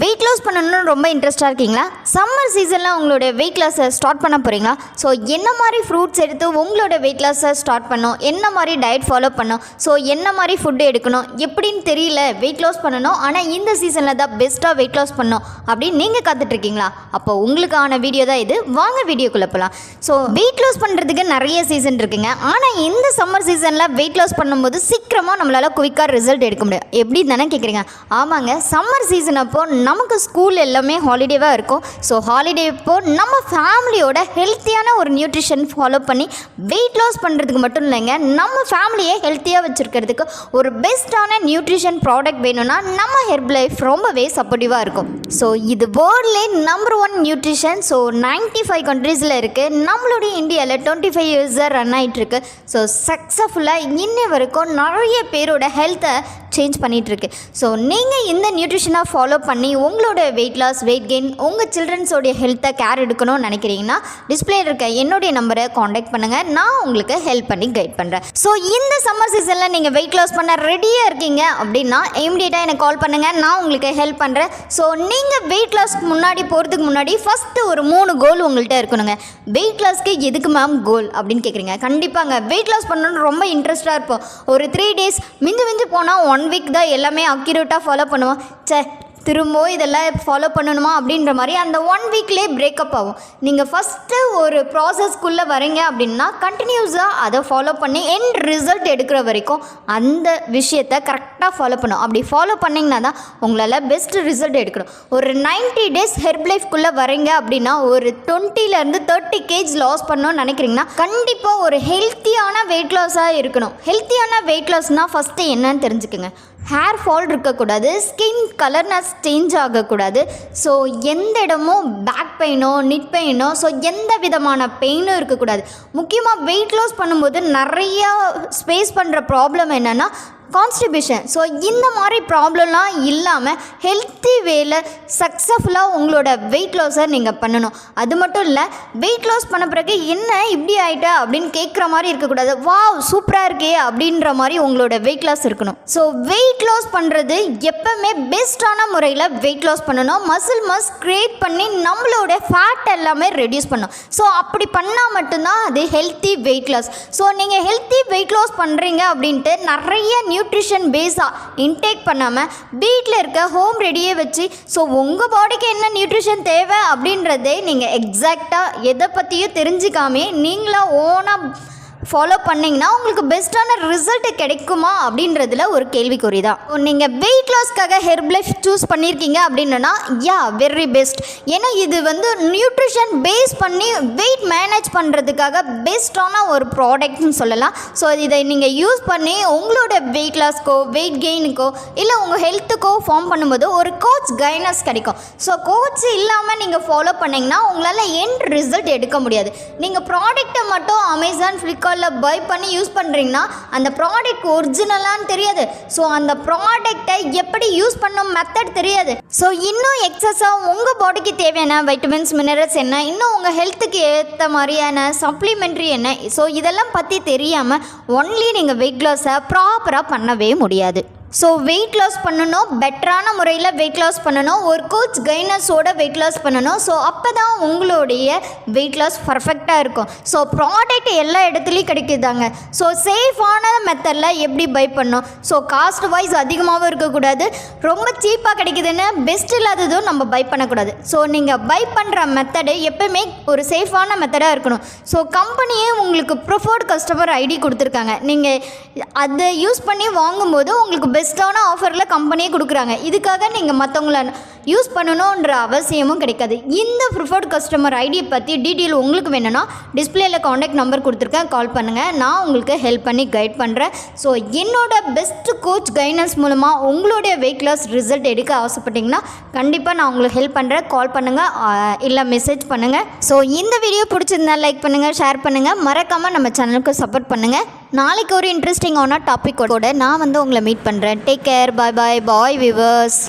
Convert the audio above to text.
Weight loss பண்ணணும்னு ரொம்ப இன்ட்ரெஸ்ட்டாக இருக்கீங்களா? சம்மர் சீசனில் உங்களோட வெயிட் லாஸை ஸ்டார்ட் பண்ண போகிறீங்களா? ஸோ என்ன மாதிரி ஃப்ரூட்ஸ் எடுத்து உங்களோட வெயிட் லாஸை ஸ்டார்ட் பண்ணணும், என்ன மாதிரி டயட் ஃபாலோ பண்ணணும், ஸோ என்ன மாதிரி ஃபுட்டு எடுக்கணும் எப்படின்னு தெரியல, வெயிட் லாஸ் பண்ணணும் ஆனால் இந்த சீசனில் தான் பெஸ்ட்டாக வெயிட் லாஸ் பண்ணணும் அப்படின்னு நீங்கள் காத்துட்ருக்கீங்களா? அப்போ உங்களுக்கான வீடியோ தான் இது. வாங்க வீடியோக்குள்ளே போகலாம். ஸோ வெயிட் லாஸ் பண்ணுறதுக்கு நிறைய சீசன் இருக்குங்க. ஆனால் இந்த சம்மர் சீசனில் வெயிட் லாஸ் பண்ணும்போது சீக்கிரமாக நம்மளால் குயிக்காக ரிசல்ட் எடுக்க முடியும். எப்படி தானே கேட்குறீங்க? ஆமாங்க, சம்மர் சீசன் அப்போ நமக்கு ஸ்கூல் எல்லாமே ஹாலிடேவாக இருக்கும். ஸோ ஹாலிடே இப்போது நம்ம ஃபேமிலியோட ஹெல்த்தியான ஒரு நியூட்ரிஷன் ஃபாலோ பண்ணி வெயிட் லாஸ் பண்ணுறதுக்கு மட்டும் இல்லைங்க, நம்ம ஃபேமிலியை ஹெல்த்தியாக வச்சுருக்கிறதுக்கு ஒரு பெஸ்ட்டான நியூட்ரிஷன் ப்ராடக்ட் வேணும்னா நம்ம ஹெர்ப் லைஃப் ரொம்பவே சப்போர்ட்டிவாக இருக்கும். ஸோ இது வேர்ல்ட்லே நம்பர் 1 நியூட்ரிஷன். ஸோ 95 கண்ட்ரீஸில் இருக்குது. நம்மளுடைய இந்தியாவில் 25 இயர்ஸாக ரன் ஆகிட்டுருக்கு. ஸோ சக்ஸஸ்ஃபுல்லாக இன்னை வரைக்கும் நிறைய பேரோட ஹெல்த்தை சேஞ்ச் பண்ணிகிட்ருக்கு. ஸோ நீங்கள் இந்த நியூட்ரிஷனை ஃபாலோ பண்ணி உங்களோட வெயிட் லாஸ், வெயிட் கெயின், உங்கள் சில்ட்ரன்ஸோடைய ஹெல்த்தை கேர் எடுக்கணும்னு நினைக்கிறீங்கன்னா டிஸ்பிளே இருக்க என்னுடைய நம்பரை காண்டாக்ட் பண்ணுங்கள். நான் உங்களுக்கு ஹெல்ப் பண்ணி கைட் பண்ணுறேன். ஸோ இந்த சம்மர் சீசனில் நீங்கள் வெயிட் லாஸ் பண்ண ரெடியாக இருக்கீங்க அப்படின்னா இமிடியேட்டாக எனக்கு கால் பண்ணுங்கள், நான் உங்களுக்கு ஹெல்ப் பண்ணுறேன். ஸோ நீங்கள் வெயிட் லாஸ்க்கு முன்னாடி போகிறதுக்கு முன்னாடி ஃபஸ்ட்டு ஒரு 3 கோல் உங்கள்கிட்ட இருக்கணுங்க. வெயிட் லாஸ்க்கு எதுக்கு மேம் கோல் அப்படின்னு கேட்குறீங்க. கண்டிப்பாங்க வெயிட் லாஸ் பண்ணணும்னு ரொம்ப இன்ட்ரெஸ்ட்டாக இருப்போம். ஒரு 3 டேஸ் மிஞ்சி போனால் 1 வீக் தான் எல்லாமே அக்யூரேட்டாக ஃபாலோ பண்ணுவோம். திரும்பவும் இதெல்லாம் ஃபாலோ பண்ணணுமா அப்படின்ற மாதிரி அந்த 1 வீக்லேயே பிரேக்கப் ஆகும். நீங்கள் ஃபஸ்ட்டு ஒரு ப்ராசஸ்க்குள்ளே வரீங்க அப்படின்னா கண்டினியூஸாக அதை ஃபாலோ பண்ணி எண்ட் ரிசல்ட் எடுக்கிற வரைக்கும் அந்த விஷயத்தை கரெக்டாக ஃபாலோ பண்ணணும். அப்படி ஃபாலோ பண்ணிங்கன்னா தான் உங்களால் பெஸ்ட் ரிசல்ட் எடுக்கணும். ஒரு 90 டேஸ் ஹெர்ப் லைஃப்குள்ளே வரீங்க அப்படின்னா ஒரு 20 to 30 kg லாஸ் பண்ணணும்னு நினைக்கிறீங்கன்னா கண்டிப்பாக ஒரு ஹெல்த்தியான வெயிட் லாஸாக இருக்கணும். ஹெல்த்தியான வெயிட் லாஸ்னால் ஃபஸ்ட்டு என்னன்னு தெரிஞ்சுக்குங்க. ஹேர் ஃபால் இருக்கக்கூடாது, ஸ்கின் கலர்னஸ் சேஞ்ச் ஆகக்கூடாது. ஸோ எந்த இடமும் பேக் பெயினோ நிட் பெயினோ ஸோ எந்த விதமான பெயினும் இருக்கக்கூடாது. முக்கியமாக வெயிட் லாஸ் பண்ணும்போது நிறையா ஸ்பேஸ் பண்ணுற ப்ராப்ளம் என்னென்னா கான்ஸ்டிபேஷன். ஸோ இந்த மாதிரி ப்ராப்ளம்லாம் இல்லாமல் ஹெல்த்தி வேல சக்ஸஸ்ஃபுல்லாக உங்களோட வெயிட் லாஸை நீங்கள் பண்ணணும். அது மட்டும் இல்லை, வெயிட் லாஸ் பண்ண பிறகு என்ன இப்படி ஆகிட்ட அப்படின்னு கேட்குற மாதிரி இருக்கக்கூடாது. வாவ் சூப்பராக இருக்கே அப்படின்ற மாதிரி உங்களோட வெயிட் லாஸ் இருக்கணும். ஸோ வெயிட் லாஸ் பண்ணுறது எப்போவுமே பெஸ்ட்டான முறையில் வெயிட் லாஸ் பண்ணணும். மசில் மாஸ் க்ரியேட் பண்ணி நம்மளோட ஃபேட் எல்லாமே ரெடியூஸ் பண்ணணும். ஸோ அப்படி பண்ணால் மட்டும்தான் அது ஹெல்த்தி வெயிட் லாஸ். ஸோ நீங்கள் ஹெல்த்தி வெயிட் லாஸ் பண்ணுறீங்க அப்படின்ட்டு நிறைய நியூட்ரிஷன் பேஸாக இன்டேக் பண்ணாமல் வீட்டில் இருக்க ஹோம் ரெடியே வச்சு ஸோ உங்கள் பாடிக்கு என்ன நியூட்ரிஷன் தேவை அப்படின்றதே நீங்கள் எக்ஸாக்டாக எதை பற்றியும் தெரிஞ்சுக்காமே நீங்களாக ஓனாக ஃபாலோ பண்ணிங்கன்னா உங்களுக்கு பெஸ்ட்டான ரிசல்ட்டு கிடைக்குமா அப்படின்றதுல ஒரு கேள்விக்குறி தான். நீங்கள் வெயிட் லாஸ்க்காக ஹெர்ப் லைஃப் சூஸ் பண்ணியிருக்கீங்க அப்படின்னா வெரி பெஸ்ட். ஏன்னா இது நியூட்ரிஷன் பேஸ் பண்ணி வெயிட் மேனேஜ் பண்ணுறதுக்காக பெஸ்ட்டான ஒரு ப்ராடக்ட்னு சொல்லலாம். ஸோ இதை நீங்கள் யூஸ் பண்ணி உங்களோட வெயிட் லாஸ்க்கோ வெயிட் கெயினுக்கோ இல்லை உங்கள் ஹெல்த்துக்கோ ஃபார்ம் பண்ணும்போது ஒரு கோச் கைனஸ் கிடைக்கும். ஸோ கோச் இல்லாமல் நீங்கள் ஃபாலோ பண்ணிங்கன்னா உங்களால் எண்ட் ரிசல்ட் எடுக்க முடியாது. நீங்கள் ப்ராடக்ட்டை மட்டும் அமேசான், ஃப்ளிப்கார்ட் பை பண்ணி யூஸ் பண்ணுறீங்கன்னா அந்த ப்ராடக்ட் ஒரிஜினலான்னு தெரியாது. ஸோ அந்த ப்ராடக்டை எப்படி யூஸ் பண்ணணும் மெத்தட் தெரியாது. ஸோ இன்னும் எக்ஸஸாக உங்கள் பாடிக்கு தேவையான வைட்டமின்ஸ், மினரல்ஸ் என்ன, இன்னும் உங்கள் ஹெல்த்துக்கு ஏற்ற மாதிரியான சப்ளிமெண்ட்ரி என்ன, ஸோ இதெல்லாம் பற்றி தெரியாமல் ஒன்லி நீங்கள் வெயிட் லாஸை ப்ராப்பராக பண்ணவே முடியாது. ஸோ வெயிட் லாஸ் பண்ணணும், பெட்டரான முறையில் வெயிட் லாஸ் பண்ணணும், ஒரு கோச் கைனஸோட வெயிட் லாஸ் பண்ணணும். ஸோ அப்போ தான் உங்களுடைய வெயிட் லாஸ் பர்ஃபெக்டாக இருக்கும். ஸோ ப்ராடக்ட் எல்லா இடத்துலையும் கிடைக்குதாங்க. ஸோ சேஃபான மெத்தடில் எப்படி பை பண்ணணும், ஸோ காஸ்ட் வைஸ் அதிகமாகவும் இருக்கக்கூடாது, ரொம்ப சீப்பாக கிடைக்குதுன்னு பெஸ்ட் இல்லாததும் நம்ம பை பண்ணக்கூடாது. ஸோ நீங்கள் பை பண்ணுற மெத்தடு எப்போவுமே ஒரு சேஃபான மெத்தடாக இருக்கணும். ஸோ கம்பெனியே உங்களுக்கு ப்ரிஃபர்ட் கஸ்டமர் ஐடி கொடுத்துருக்காங்க. நீங்கள் அதை யூஸ் பண்ணி வாங்கும்போது உங்களுக்கு பெஸ்ட்டான ஆஃபரில் கம்பெனியே கொடுக்குறாங்க. இதுக்காக நீங்கள் மற்றவங்கள யூஸ் பண்ணணுன்ற அவசியமும் கிடைக்காது. இந்த ப்ரிஃபர்ட் கஸ்டமர் ஐடியை பற்றி டீட்டெயில் உங்களுக்கு வேணும்னா டிஸ்பிளேயில் காண்டாக்ட் நம்பர் கொடுத்துருக்கேன், கால் பண்ணுங்கள், நான் உங்களுக்கு ஹெல்ப் பண்ணி கைட் பண்ணுறேன். ஸோ என்னோட பெஸ்ட் கோச் கைனன்ஸ் மூலமாக உங்களுடைய வெயிட் லாஸ் ரிசல்ட் எடுக்க ஆசைப்பட்டீங்கன்னா கண்டிப்பாக நான் உங்களுக்கு ஹெல்ப் பண்ணுறேன். கால் பண்ணுங்கள் இல்லை மெசேஜ் பண்ணுங்கள். ஸோ இந்த வீடியோ பிடிச்சிருந்தா லைக் பண்ணுங்கள், ஷேர் பண்ணுங்கள், மறக்காமல் நம்ம சேனலுக்கு சப்போர்ட் பண்ணுங்கள். நாளைக்கு ஒரு இன்ட்ரெஸ்டிங்கான டாப்பிக்கோட நான் உங்களை மீட் பண்ணுறேன். டேக் கேர், பாய் வியூவர்ஸ்.